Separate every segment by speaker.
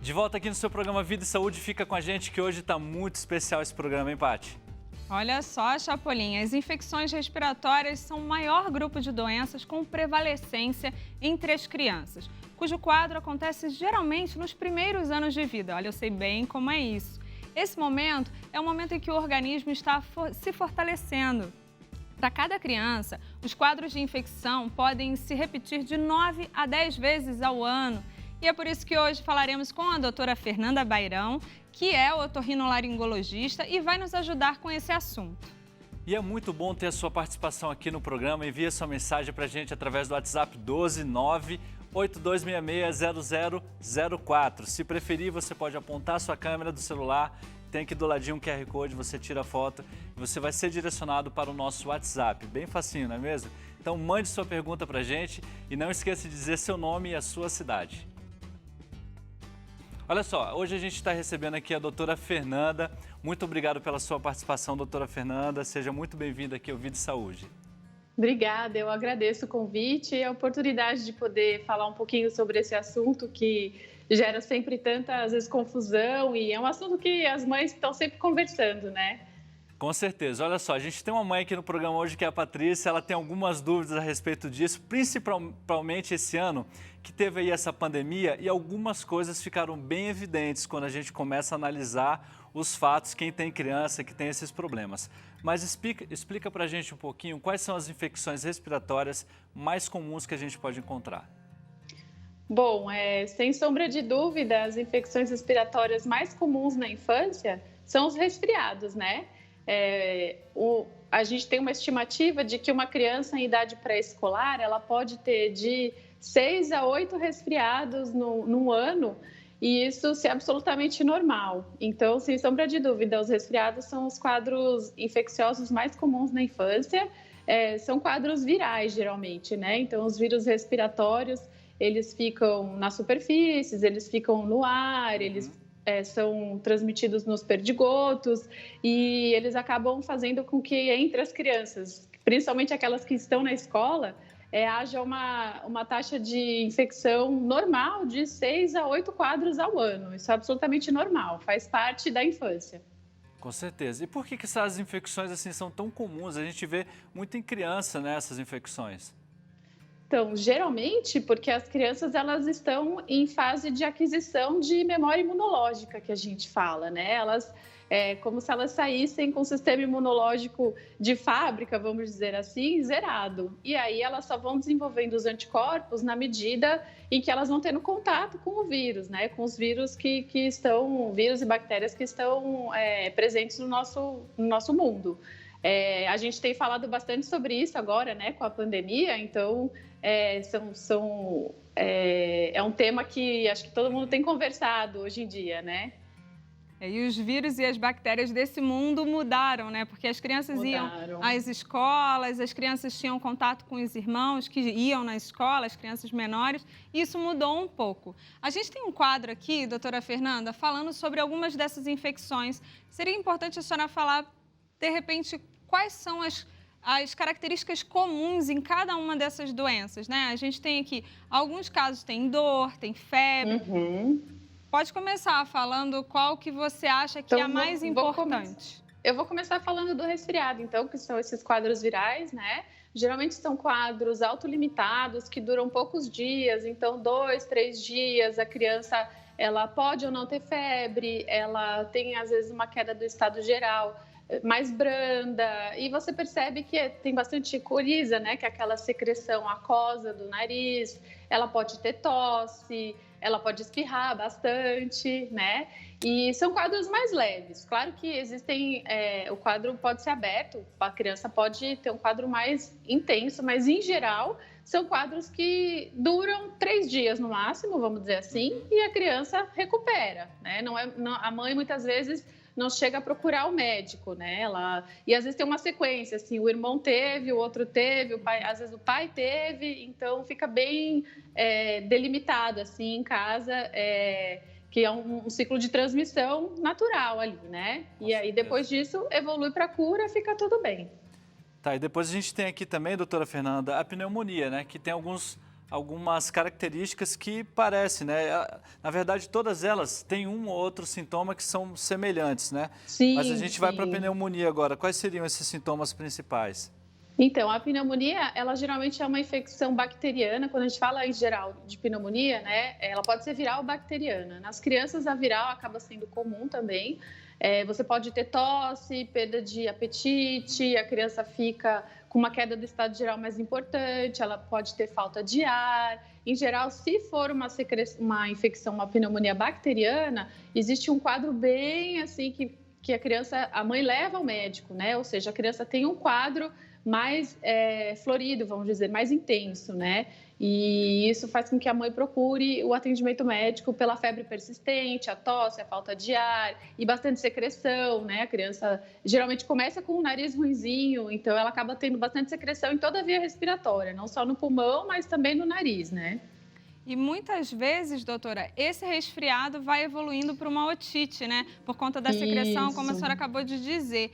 Speaker 1: De volta aqui no seu programa Vida e Saúde, fica com a gente que hoje está muito especial esse programa, hein, Paty?
Speaker 2: Olha só, Chapolin, as infecções respiratórias são o maior grupo de doenças com prevalecência entre as crianças, cujo quadro acontece geralmente nos primeiros anos de vida. Olha, eu sei bem como é isso. Esse momento é o momento em que o organismo está se fortalecendo. Para cada criança, os quadros de infecção podem se repetir de 9 a 10 vezes ao ano. E é por isso que hoje falaremos com a doutora Fernanda Bairão, que é otorrinolaringologista e vai nos ajudar com esse assunto.
Speaker 1: E é muito bom ter a sua participação aqui no programa. Envie sua mensagem para a gente através do WhatsApp 12982660004. Se preferir, você pode apontar a sua câmera do celular, tem aqui do ladinho um QR Code, você tira a foto e você vai ser direcionado para o nosso WhatsApp. Bem facinho, não é mesmo? Então mande sua pergunta para a gente e não esqueça de dizer seu nome e a sua cidade. Olha só, hoje a gente está recebendo aqui a doutora Fernanda. Muito obrigado pela sua participação, doutora Fernanda. Seja muito bem-vinda aqui ao Vida e Saúde.
Speaker 3: Obrigada, eu agradeço o convite e a oportunidade de poder falar um pouquinho sobre esse assunto que gera sempre tanta, às vezes, confusão e é um assunto que as mães estão sempre conversando, né?
Speaker 1: Com certeza. Olha só, a gente tem uma mãe aqui no programa hoje que é a Patrícia, ela tem algumas dúvidas a respeito disso, principalmente esse ano que teve aí essa pandemia e algumas coisas ficaram bem evidentes quando a gente começa a analisar os fatos, quem tem criança que tem esses problemas. Mas explica pra gente um pouquinho quais são as infecções respiratórias mais comuns que a gente pode encontrar.
Speaker 3: Bom, sem sombra de dúvida, as infecções respiratórias mais comuns na infância são os resfriados, né? A gente tem uma estimativa de que uma criança em idade pré-escolar ela pode ter de 6 a 8 resfriados num ano e isso é absolutamente normal. Então, sem sombra de dúvida, os resfriados são os quadros infecciosos mais comuns na infância. São quadros virais, geralmente, né? Então, os vírus respiratórios, eles ficam nas superfícies, eles ficam no ar, eles são transmitidos nos perdigotos e eles acabam fazendo com que entre as crianças, principalmente aquelas que estão na escola, haja uma taxa de infecção normal de 6 a 8 quadros ao ano. Isso é absolutamente normal, faz parte da infância.
Speaker 1: Com certeza. E por que essas infecções assim são tão comuns? A gente vê muito em criança, né, essas infecções.
Speaker 3: Então, geralmente, porque as crianças elas estão em fase de aquisição de memória imunológica, que a gente fala, né? Elas, como se elas saíssem com o sistema imunológico de fábrica, vamos dizer assim, zerado. E aí elas só vão desenvolvendo os anticorpos na medida em que elas vão tendo contato com o vírus, né? Com os vírus que estão, vírus e bactérias que estão presentes no nosso mundo. A gente tem falado bastante sobre isso agora, né, com a pandemia, então é um tema que acho que todo mundo tem conversado hoje em dia, né?
Speaker 2: E os vírus e as bactérias desse mundo mudaram, né? Porque as crianças iam às escolas, as crianças tinham contato com os irmãos que iam na escola, as crianças menores, e isso mudou um pouco. A gente tem um quadro aqui, doutora Fernanda, falando sobre algumas dessas infecções. Seria importante a senhora falar, de repente, quais são as características comuns em cada uma dessas doenças, né? A gente tem aqui, alguns casos tem dor, tem febre. Pode começar falando qual que você acha que é a mais importante.
Speaker 3: Eu vou começar falando do resfriado, então, que são esses quadros virais, né? Geralmente são quadros autolimitados, que duram poucos dias, então 2, 3 dias, a criança ela pode ou não ter febre, ela tem às vezes uma queda do estado geral, mais branda, e você percebe que tem bastante coriza, né, que é aquela secreção aquosa do nariz, ela pode ter tosse, ela pode espirrar bastante, né, e são quadros mais leves. Claro que existem, o quadro pode ser aberto, a criança pode ter um quadro mais intenso, mas em geral são quadros que duram 3 dias no máximo, vamos dizer assim, e a criança recupera, né, a mãe muitas vezes não chega a procurar o médico, né? E às vezes tem uma sequência, assim, o irmão teve, o outro teve, o pai, às vezes o pai teve, então fica bem delimitado, assim, em casa, que é um ciclo de transmissão natural ali, né? E aí depois disso evolui para a cura, fica tudo bem.
Speaker 1: Tá, e depois a gente tem aqui também, doutora Fernanda, a pneumonia, né? Que tem alguns algumas características que parecem, né? Na verdade, todas elas têm um ou outro sintoma que são semelhantes, né?
Speaker 3: Sim,
Speaker 1: Mas a gente vai para a
Speaker 3: sim.
Speaker 1: pneumonia agora. Quais seriam esses sintomas principais?
Speaker 3: Então, a pneumonia, ela geralmente é uma infecção bacteriana. Quando a gente fala em geral de pneumonia, né, ela pode ser viral ou bacteriana. Nas crianças, a viral acaba sendo comum também. Você pode ter tosse, perda de apetite, a criança fica com uma queda do estado geral mais importante, ela pode ter falta de ar. Em geral, se for uma infecção, uma pneumonia bacteriana, existe um quadro bem assim que a mãe leva ao médico, né? Ou seja, a criança tem um quadro mais florido, vamos dizer, mais intenso, né? E isso faz com que a mãe procure o atendimento médico pela febre persistente, a tosse, a falta de ar e bastante secreção, né? A criança geralmente começa com um nariz ruinzinho, então ela acaba tendo bastante secreção em toda a via respiratória, não só no pulmão, mas também no nariz, né?
Speaker 2: E muitas vezes, doutora, esse resfriado vai evoluindo para uma otite, né? Por conta da secreção, como a senhora acabou de dizer.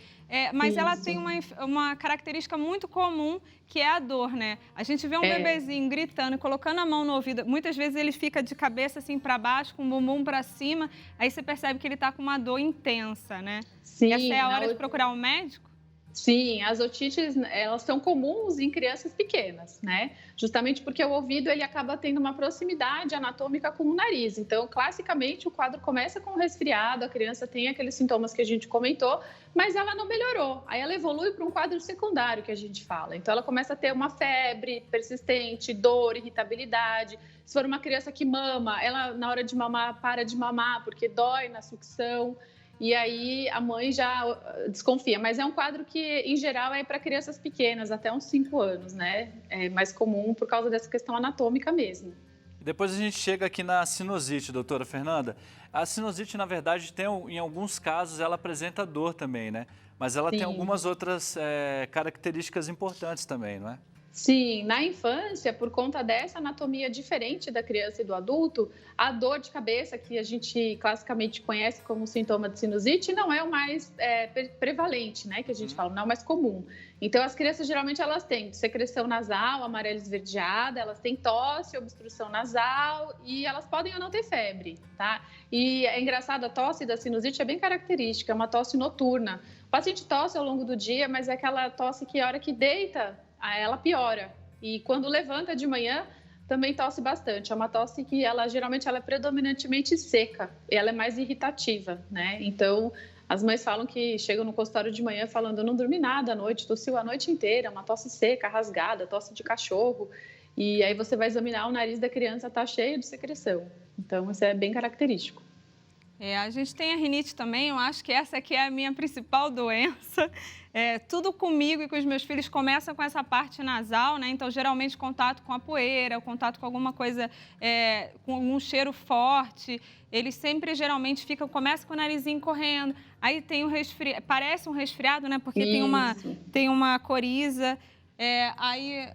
Speaker 2: Mas ela tem uma característica muito comum, que é a dor, né? A gente vê um bebezinho gritando e colocando a mão no ouvido. Muitas vezes ele fica de cabeça assim para baixo, com o bumbum para cima. Aí você percebe que ele está com uma dor intensa, né?
Speaker 3: Sim,
Speaker 2: essa é a hora de procurar um médico?
Speaker 3: Sim, as otites, elas são comuns em crianças pequenas, né? Justamente porque o ouvido, ele acaba tendo uma proximidade anatômica com o nariz. Então, classicamente, o quadro começa com um resfriado, a criança tem aqueles sintomas que a gente comentou, mas ela não melhorou. Aí ela evolui para um quadro secundário, que a gente fala. Então, ela começa a ter uma febre persistente, dor, irritabilidade. Se for uma criança que mama, ela, na hora de mamar, para de mamar, porque dói na sucção. E aí a mãe já desconfia, mas é um quadro que, em geral, é para crianças pequenas, até uns 5 anos, né? É mais comum por causa dessa questão anatômica mesmo.
Speaker 1: Depois a gente chega aqui na sinusite, doutora Fernanda. A sinusite, na verdade, em alguns casos, ela apresenta dor também, né? Mas ela tem algumas outras características importantes também, não é?
Speaker 3: Sim, na infância, por conta dessa anatomia diferente da criança e do adulto, a dor de cabeça, que a gente classicamente conhece como sintoma de sinusite, não é o mais prevalente, né? Que a gente fala, não é o mais comum. Então, as crianças, geralmente, elas têm secreção nasal, amarela esverdeada, elas têm tosse, obstrução nasal e elas podem ou não ter febre, tá? E é engraçado, a tosse da sinusite é bem característica, é uma tosse noturna. O paciente tosse ao longo do dia, mas é aquela tosse que a hora que deita, ela piora. E quando levanta de manhã, também tosse bastante. É uma tosse que geralmente ela é predominantemente seca. E ela é mais irritativa, né? Então, as mães falam que chegam no consultório de manhã falando: eu não dormi nada à noite, tossiu a noite inteira, uma tosse seca, rasgada, tosse de cachorro. E aí você vai examinar, o nariz da criança está cheio de secreção. Então, isso é bem característico.
Speaker 2: A gente tem a rinite também, eu acho que essa aqui é a minha principal doença. Tudo comigo e com os meus filhos começa com essa parte nasal, né? Então, geralmente, contato com a poeira, o contato com alguma coisa, com algum cheiro forte. Eles sempre, geralmente, começa com o narizinho correndo. Aí tem parece um resfriado, né? Porque tem uma coriza. Aí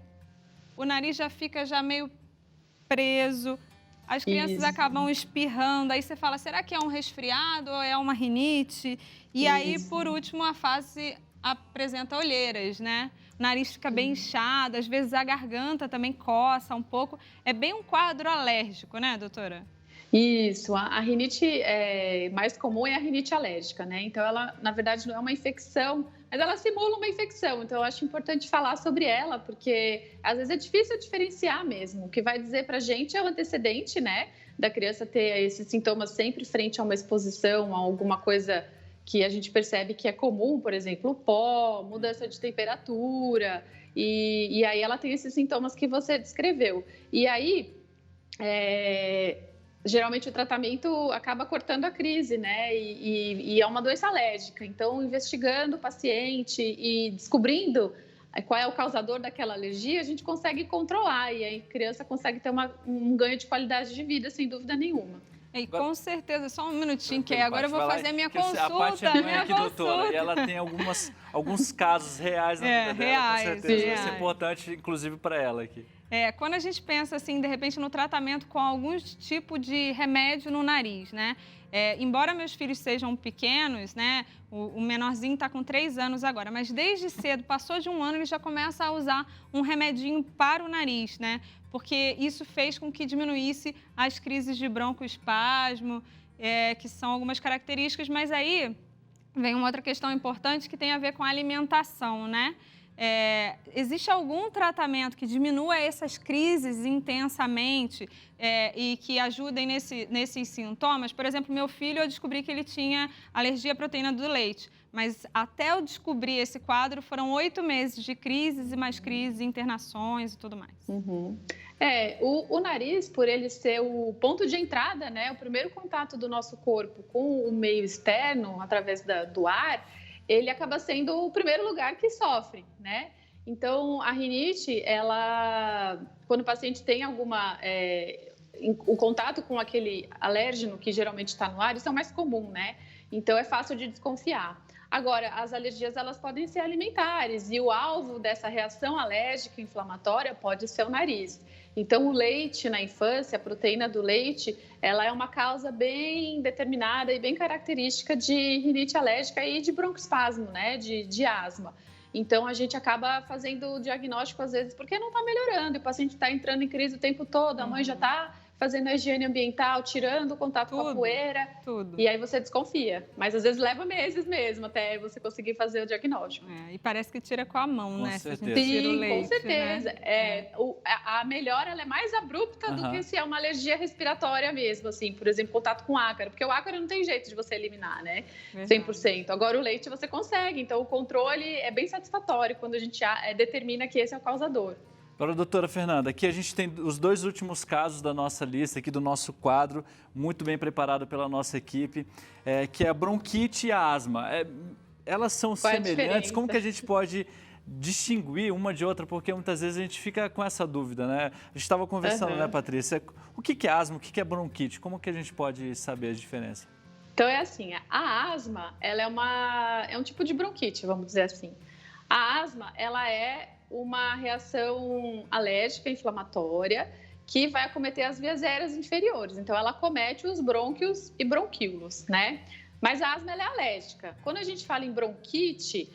Speaker 2: o nariz já fica meio preso. As crianças acabam espirrando, aí você fala, será que é um resfriado ou é uma rinite? E aí, por último, a fase apresenta olheiras, né? O nariz fica bem inchado, às vezes a garganta também coça um pouco. É bem um quadro alérgico, né, doutora?
Speaker 3: Isso, a rinite mais comum é a rinite alérgica, né? Então, ela, na verdade, não é uma infecção, mas ela simula uma infecção. Então, eu acho importante falar sobre ela, porque às vezes é difícil diferenciar mesmo. O que vai dizer pra gente é o antecedente, né? Da criança ter esses sintomas sempre frente a uma exposição, a alguma coisa que a gente percebe que é comum, por exemplo, pó, mudança de temperatura, e aí ela tem esses sintomas que você descreveu. E aí, geralmente o tratamento acaba cortando a crise, né? E é uma doença alérgica. Então, investigando o paciente e descobrindo qual é o causador daquela alergia, a gente consegue controlar e a criança consegue ter um ganho de qualidade de vida, sem dúvida nenhuma.
Speaker 2: E com certeza, só um minutinho, que agora eu vou fazer minha consulta.
Speaker 1: A Paty é mãe aqui, doutora, e ela tem alguns casos reais na vida dela, com certeza vai ser importante, inclusive para ela aqui.
Speaker 2: Quando a gente pensa, assim, de repente, no tratamento com algum tipo de remédio no nariz, né? Embora meus filhos sejam pequenos, né? O menorzinho está com 3 anos agora, mas desde cedo, passou de 1 ano, ele já começa a usar um remedinho para o nariz, né? Porque isso fez com que diminuísse as crises de broncoespasmo, que são algumas características, mas aí vem uma outra questão importante que tem a ver com a alimentação, né? Existe algum tratamento que diminua essas crises intensamente e que ajudem nesses sintomas? Por exemplo, meu filho, eu descobri que ele tinha alergia à proteína do leite, mas até eu descobrir esse quadro foram 8 meses de crises e mais crises, internações e tudo mais.
Speaker 3: Uhum. O nariz, por ele ser o ponto de entrada, né, o primeiro contato do nosso corpo com o meio externo, através do ar, ele acaba sendo o primeiro lugar que sofre, né? Então, a rinite, quando o paciente tem o contato com aquele alérgeno que geralmente está no ar, isso é o mais comum, né? Então, é fácil de desconfiar. Agora, as alergias, elas podem ser alimentares e o alvo dessa reação alérgica inflamatória pode ser o nariz. Então, o leite na infância, a proteína do leite, ela é uma causa bem determinada e bem característica de rinite alérgica e de broncoespasmo, né, de asma. Então, a gente acaba fazendo o diagnóstico, às vezes, porque não está melhorando, e o paciente está entrando em crise o tempo todo, a mãe já está fazendo a higiene ambiental, tirando o contato com a poeira, e aí você desconfia. Mas às vezes leva meses mesmo até você conseguir fazer o diagnóstico.
Speaker 2: E parece que tira com a mão,
Speaker 1: com
Speaker 2: né?
Speaker 1: Certeza.
Speaker 2: Tira o leite,
Speaker 3: com certeza.
Speaker 2: Né?
Speaker 3: A melhora ela é mais abrupta do que se é uma alergia respiratória mesmo, assim, por exemplo, contato com ácaro, porque o ácaro não tem jeito de você eliminar, né? Verdade. 100%. Agora o leite você consegue, então o controle é bem satisfatório quando a gente determina que esse é o causador.
Speaker 1: Agora, doutora Fernanda, aqui a gente tem os 2 últimos casos da nossa lista, aqui do nosso quadro, muito bem preparado pela nossa equipe, que é a bronquite e a asma. Elas são semelhantes? Como que a gente pode distinguir uma de outra? Porque muitas vezes a gente fica com essa dúvida, né? A gente estava conversando, né, Patrícia? O que é asma, o que é bronquite? Como que a gente pode saber a diferença?
Speaker 3: Então, é assim, a asma, ela é um tipo de bronquite, vamos dizer assim. A asma, ela é uma reação alérgica inflamatória que vai acometer as vias aéreas inferiores. Então, ela acomete os brônquios e bronquíolos, né? Mas a asma, ela é alérgica. Quando a gente fala em bronquite,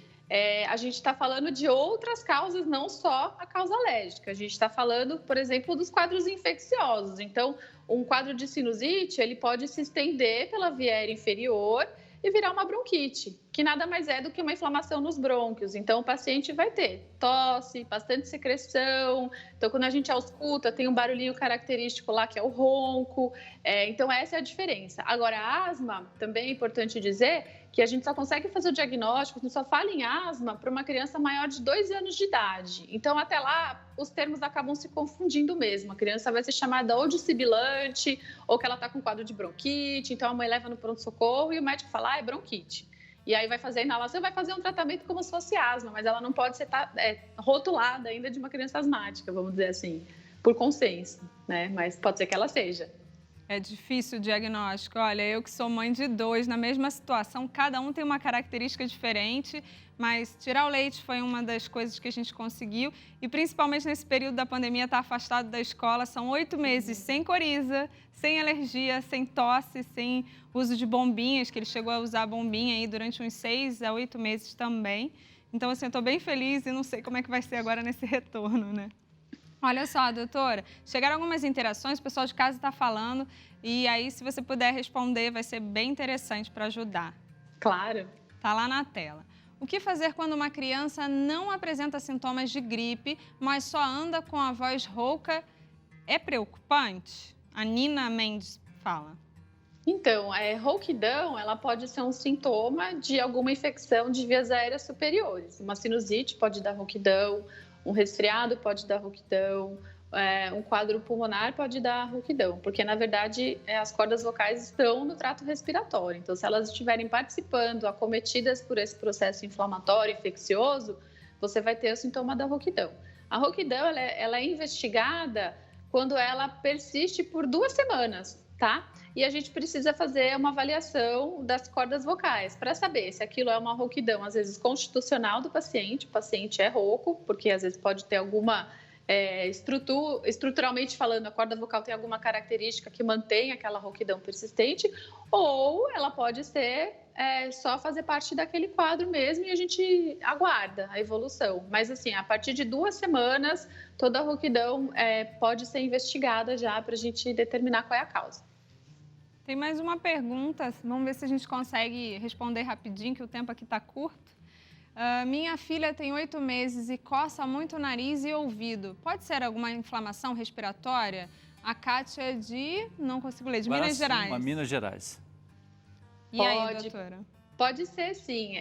Speaker 3: a gente está falando de outras causas, não só a causa alérgica. A gente está falando, por exemplo, dos quadros infecciosos. Então, um quadro de sinusite, ele pode se estender pela via aérea inferior e virar uma bronquite, que nada mais é do que uma inflamação nos brônquios. Então, o paciente vai ter tosse, bastante secreção. Então, quando a gente ausculta, tem um barulhinho característico lá, que é o ronco. Então, essa é a diferença. Agora, a asma, também é importante dizer que a gente só consegue fazer o diagnóstico, a gente só fala em asma para uma criança maior de 2 anos de idade. Então, até lá, os termos acabam se confundindo mesmo. A criança vai ser chamada ou de sibilante, ou que ela está com quadro de bronquite. Então, a mãe leva no pronto-socorro e o médico fala, é bronquite. E aí vai fazer a inalação, vai fazer um tratamento como se fosse asma, mas ela não pode ser rotulada ainda de uma criança asmática, vamos dizer assim, por consenso, né? Mas pode ser que ela seja.
Speaker 2: É difícil o diagnóstico. Olha, eu que sou mãe de 2, na mesma situação, cada um tem uma característica diferente, mas tirar o leite foi uma das coisas que a gente conseguiu. E principalmente nesse período da pandemia, estar afastado da escola, são 8 meses sem coriza, sem alergia, sem tosse, sem uso de bombinhas, que ele chegou a usar bombinha aí durante uns 6 a 8 meses também. Então, assim, eu estou bem feliz e não sei como é que vai ser agora nesse retorno, né? Olha só, doutora, chegaram algumas interações, o pessoal de casa está falando, e aí, se você puder responder, vai ser bem interessante para ajudar.
Speaker 3: Claro.
Speaker 2: Está lá na tela. O que fazer quando uma criança não apresenta sintomas de gripe, mas só anda com a voz rouca? É preocupante? A Nina Mendes fala.
Speaker 3: Então, rouquidão, ela pode ser um sintoma de alguma infecção de vias aéreas superiores. Uma sinusite pode dar rouquidão, um resfriado pode dar rouquidão, um quadro pulmonar pode dar rouquidão, porque, na verdade, as cordas vocais estão no trato respiratório. Então, se elas estiverem participando, acometidas por esse processo inflamatório, infeccioso, você vai ter o sintoma da rouquidão. A rouquidão, ela é investigada quando ela persiste por 2 semanas, tá? E a gente precisa fazer uma avaliação das cordas vocais para saber se aquilo é uma rouquidão, às vezes, constitucional do paciente. O paciente é rouco, porque às vezes pode ter alguma estruturalmente falando, a corda vocal tem alguma característica que mantém aquela rouquidão persistente, ou ela pode ser só fazer parte daquele quadro mesmo e a gente aguarda a evolução. Mas, assim, a partir de 2 semanas, toda a rouquidão pode ser investigada já para a gente determinar qual é a causa.
Speaker 2: Tem mais uma pergunta, vamos ver se a gente consegue responder rapidinho, que o tempo aqui está curto. Minha filha tem 8 meses e coça muito o nariz e ouvido. Pode ser alguma inflamação respiratória? A Kátia é de... não consigo ler, de Minas Gerais.
Speaker 1: Minas Gerais.
Speaker 2: E aí, doutora?
Speaker 3: Pode ser, sim.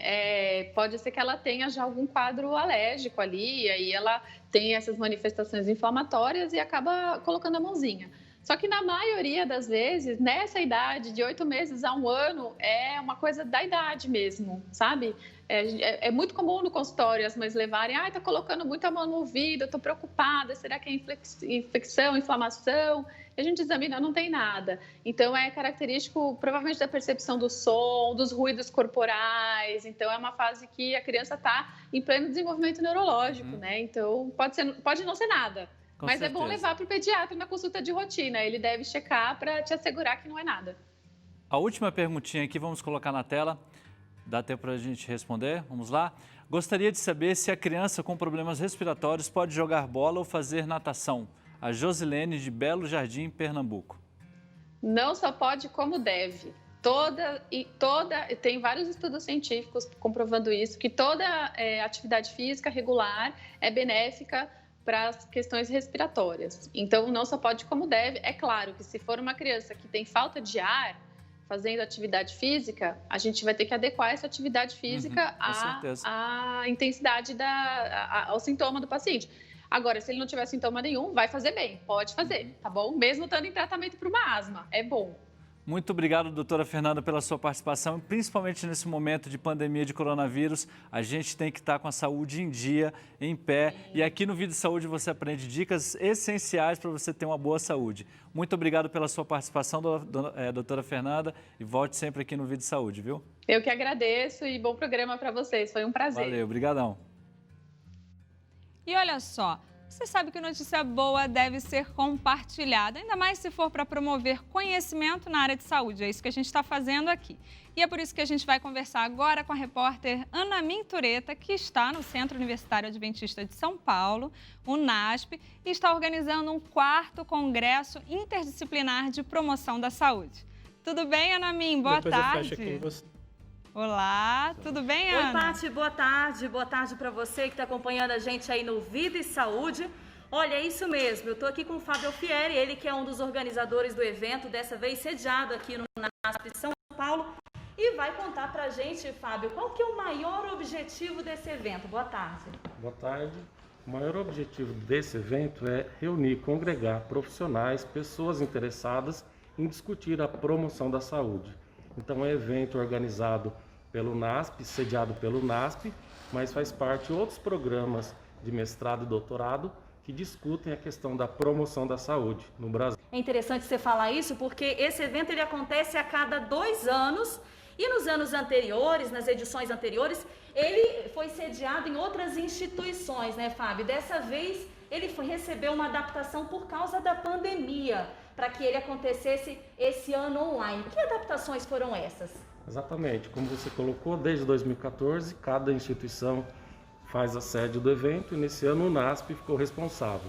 Speaker 3: Pode ser que ela tenha já algum quadro alérgico ali, aí ela tem essas manifestações inflamatórias e acaba colocando a mãozinha. Só que na maioria das vezes, nessa idade de 8 meses a 1 ano, é uma coisa da idade mesmo, sabe? É muito comum no consultório as mães levarem, tá colocando muita mão no ouvido, eu tô preocupada, será que é infecção, inflamação? E a gente examina, não tem nada. Então, é característico, provavelmente, da percepção do som, dos ruídos corporais. Então, é uma fase que a criança está em pleno desenvolvimento neurológico, né? Então, pode não ser nada. Mas é bom levar para o pediatra na consulta de rotina. Ele deve checar para te assegurar que não é nada.
Speaker 1: A última perguntinha aqui, vamos colocar na tela. Dá tempo para a gente responder? Vamos lá? Gostaria de saber se a criança com problemas respiratórios pode jogar bola ou fazer natação. A Josilene, de Belo Jardim, Pernambuco.
Speaker 3: Não só pode, como deve. Tem vários estudos científicos comprovando isso, que toda atividade física regular é benéfica para as questões respiratórias. Então, não só pode como deve. É claro que se for uma criança que tem falta de ar, fazendo atividade física, a gente vai ter que adequar essa atividade física à intensidade, ao sintoma do paciente. Agora, se ele não tiver sintoma nenhum, vai fazer bem, pode fazer, tá bom? Mesmo estando em tratamento para uma asma, é bom.
Speaker 1: Muito obrigado, doutora Fernanda, pela sua participação, principalmente nesse momento de pandemia de coronavírus. A gente tem que estar com a saúde em dia, em pé. E aqui no Vida e Saúde você aprende dicas essenciais para você ter uma boa saúde. Muito obrigado pela sua participação, doutora Fernanda, e volte sempre aqui no Vida e Saúde, viu?
Speaker 3: Eu que agradeço e bom programa para vocês, foi um prazer.
Speaker 1: Valeu, obrigadão.
Speaker 2: E olha só, você sabe que notícia boa deve ser compartilhada, ainda mais se for para promover conhecimento na área de saúde. É isso que a gente está fazendo aqui. E é por isso que a gente vai conversar agora com a repórter Ana Mintureta, que está no Centro Universitário Adventista de São Paulo, o NASP, e está organizando um 4º Congresso Interdisciplinar de Promoção da Saúde. Tudo bem, Ana Min? Boa tarde. Olá, tudo bem, Ana?
Speaker 4: Oi, Paty, boa tarde. Boa tarde para você que está acompanhando a gente aí no Vida e Saúde. Olha, é isso mesmo, eu estou aqui com o Fábio Alfieri, ele que é um dos organizadores do evento, dessa vez sediado aqui no NASP de São Paulo, e vai contar para a gente, Fábio, qual que é o maior objetivo desse evento. Boa tarde.
Speaker 5: Boa tarde. O maior objetivo desse evento é reunir, congregar profissionais, pessoas interessadas em discutir a promoção da saúde. Então, é um evento organizado pelo NASP, sediado pelo NASP, mas faz parte de outros programas de mestrado e doutorado que discutem a questão da promoção da saúde no Brasil.
Speaker 4: É interessante você falar isso porque esse evento ele acontece a cada 2 anos e nos anos anteriores, nas edições anteriores, ele foi sediado em outras instituições, né, Fábio? Dessa vez ele recebeu uma adaptação por causa da pandemia, para que ele acontecesse esse ano online. Que adaptações foram essas?
Speaker 5: Exatamente, como você colocou, desde 2014, cada instituição faz a sede do evento e nesse ano o NASP ficou responsável.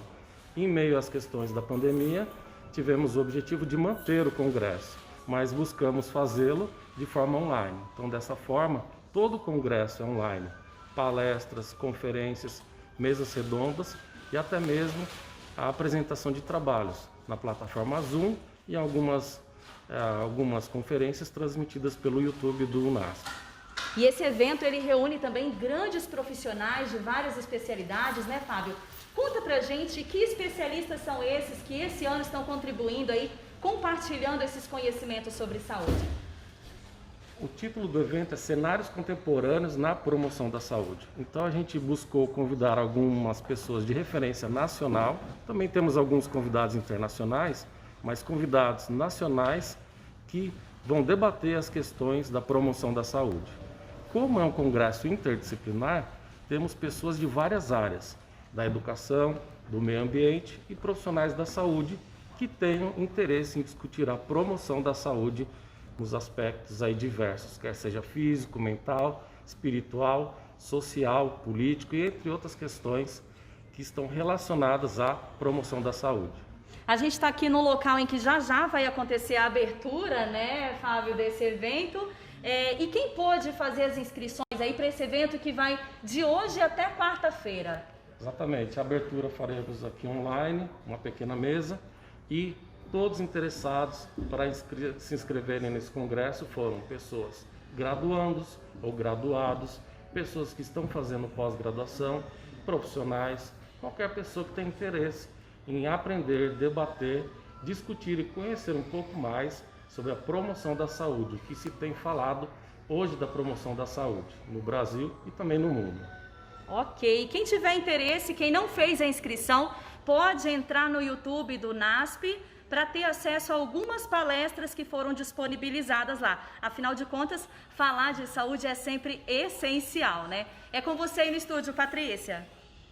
Speaker 5: Em meio às questões da pandemia, tivemos o objetivo de manter o congresso, mas buscamos fazê-lo de forma online. Então, dessa forma, todo o congresso é online. Palestras, conferências, mesas redondas e até mesmo a apresentação de trabalhos na plataforma Zoom e algumas conferências transmitidas pelo YouTube do NASP.
Speaker 4: E esse evento ele reúne também grandes profissionais de várias especialidades, né, Fábio? Conta pra gente que especialistas são esses que esse ano estão contribuindo aí, compartilhando esses conhecimentos sobre saúde.
Speaker 5: O título do evento é Cenários Contemporâneos na Promoção da Saúde. Então a gente buscou convidar algumas pessoas de referência nacional, também temos alguns convidados internacionais, mas convidados nacionais que vão debater as questões da promoção da saúde. Como é um congresso interdisciplinar, temos pessoas de várias áreas. da educação, do meio ambiente e profissionais da saúde que tenham interesse em discutir a promoção da saúde nos aspectos aí diversos, quer seja físico, mental, espiritual, social, político e entre outras questões que estão relacionadas à promoção da saúde.
Speaker 4: A gente está aqui no local em que já vai acontecer a abertura, né, Fábio, desse evento. E quem pode fazer as inscrições aí para esse evento que vai de hoje até quarta-feira?
Speaker 5: Exatamente, a abertura faremos aqui online, uma pequena mesa, e todos interessados para se inscreverem nesse congresso foram pessoas graduandos ou graduados, pessoas que estão fazendo pós-graduação, profissionais, qualquer pessoa que tenha interesse em aprender, debater, discutir e conhecer um pouco mais sobre a promoção da saúde, o que se tem falado hoje da promoção da saúde no Brasil e também no mundo.
Speaker 4: Ok, quem tiver interesse, quem não fez a inscrição, pode entrar no YouTube do NASP para ter acesso a algumas palestras que foram disponibilizadas lá. Afinal de contas, falar de saúde é sempre essencial, né? É com você aí no estúdio, Patrícia.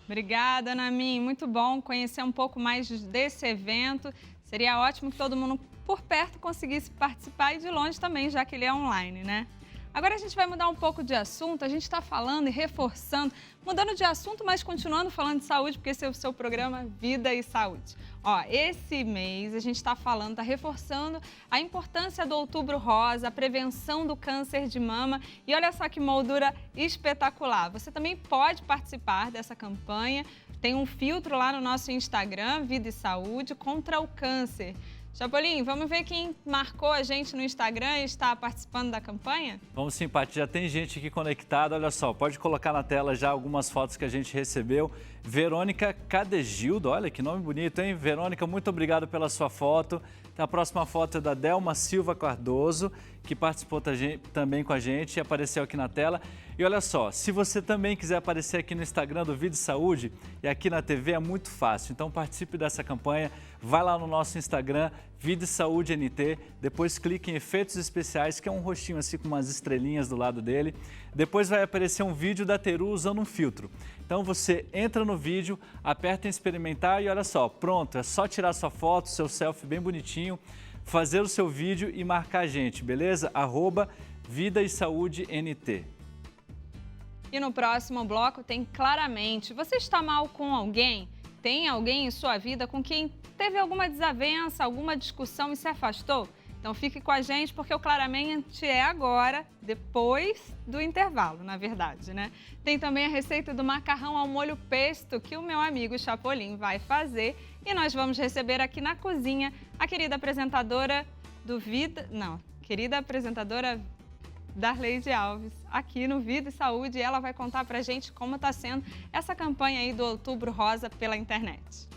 Speaker 2: Obrigada, Namin. Muito bom conhecer um pouco mais desse evento. Seria ótimo que todo mundo por perto conseguisse participar e de longe também, já que ele é online, né? Agora a gente vai mudar um pouco de assunto, a gente está falando e reforçando, mudando de assunto, mas continuando falando de saúde, porque esse é o seu programa Vida e Saúde. Ó, esse mês a gente está falando, está reforçando a importância do Outubro Rosa, a prevenção do câncer de mama e olha só que moldura espetacular. Você também pode participar dessa campanha, tem um filtro lá no nosso Instagram, Vida e Saúde, contra o câncer. Chapolin, vamos ver quem marcou a gente no Instagram e está participando da campanha?
Speaker 1: Vamos sim, Paty. Já tem gente aqui conectada. Olha só, pode colocar na tela já algumas fotos que a gente recebeu. Verônica Cadegildo, olha que nome bonito, hein? Verônica, muito obrigado pela sua foto. A próxima foto é da Delma Silva Cardoso, que participou também com a gente e apareceu aqui na tela. E olha só, se você também quiser aparecer aqui no Instagram do Vida e Saúde e aqui na TV é muito fácil. Então participe dessa campanha, vai lá no nosso Instagram, Vida e Saúde NT, depois clique em efeitos especiais, que é um rostinho assim com umas estrelinhas do lado dele. Depois vai aparecer um vídeo da Teru usando um filtro. Então você entra no vídeo, aperta em experimentar e olha só, pronto, é só tirar sua foto, seu selfie bem bonitinho, fazer o seu vídeo e marcar a gente, beleza? @Vida e Saúde NT.
Speaker 2: E no próximo bloco tem claramente, você está mal com alguém? Tem alguém em sua vida com quem teve alguma desavença, alguma discussão e se afastou? Então fique com a gente porque o Claramente é agora, depois do intervalo, na verdade, né? Tem também a receita do macarrão ao molho pesto que o meu amigo Chapolin vai fazer e nós vamos receber aqui na cozinha a querida apresentadora do Vida... Não, querida apresentadora Darleide Alves, aqui no Vida e Saúde, e ela vai contar pra gente como está sendo essa campanha aí do Outubro Rosa pela internet.